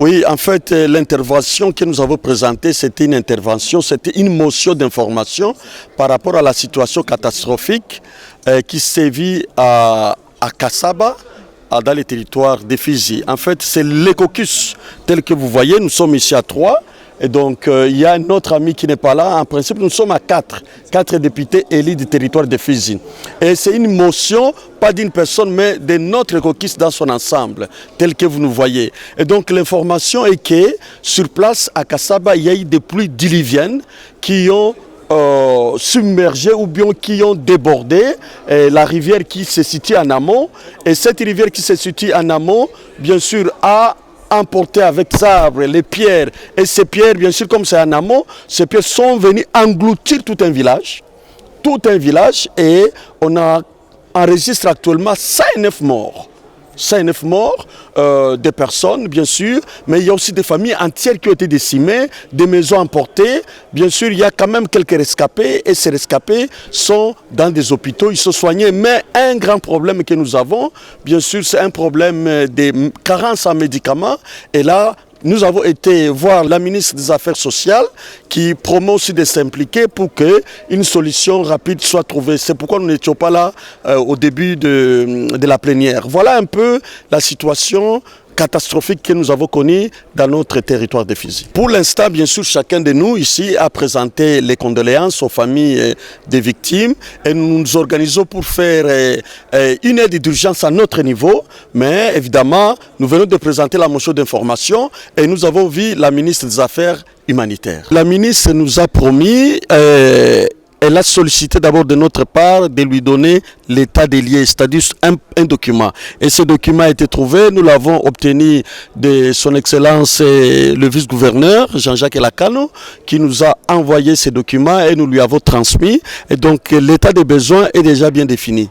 Oui, en fait, l'intervention que nous avons présentée, c'était une motion d'information par rapport à la situation catastrophique qui sévit à Kassaba, dans les territoires de Fizi. En fait, c'est l'Ecocus tel que vous voyez. Nous sommes ici à 3. Et donc, il y a un autre ami qui n'est pas là. En principe, nous sommes à 4 députés élus du territoire de Fizi. Et c'est une motion, pas d'une personne, mais de notre Ecocus dans son ensemble, tel que vous nous voyez. Et donc, l'information est que sur place, à Kassaba, il y a eu des pluies diluviennes qui ont submergé ou bien qui ont débordé la rivière qui se situe en amont. Et cette rivière qui se situe en amont, bien sûr, a emporté avec sable les pierres. Et ces pierres, bien sûr, comme c'est en amont, ces pierres sont venues engloutir tout un village. Tout un village. Et on enregistre actuellement 109 morts. 109 morts, des personnes, bien sûr, mais il y a aussi des familles entières qui ont été décimées, des maisons emportées. Bien sûr, il y a quand même quelques rescapés, et ces rescapés sont dans des hôpitaux, ils sont soignés. Mais un grand problème que nous avons, bien sûr, c'est un problème de carence en médicaments. Et là, nous avons été voir la ministre des Affaires sociales qui promet aussi de s'impliquer pour qu'une solution rapide soit trouvée. C'est pourquoi nous n'étions pas là au début de la plénière. Voilà un peu la situation catastrophique que nous avons connue dans notre territoire de Fizi. Pour l'instant, bien sûr, chacun de nous ici a présenté les condoléances aux familles des victimes et nous nous organisons pour faire une aide d'urgence à notre niveau. Mais évidemment, nous venons de présenter la motion d'information et nous avons vu la ministre des Affaires humanitaires. La ministre nous a promis elle a sollicité d'abord de notre part de lui donner l'état des lieux, c'est-à-dire un document. Et ce document a été trouvé, nous l'avons obtenu de son Excellence le vice-gouverneur Jean-Jacques Elakano, qui nous a envoyé ces documents et nous lui avons transmis. Et donc l'état des besoins est déjà bien défini.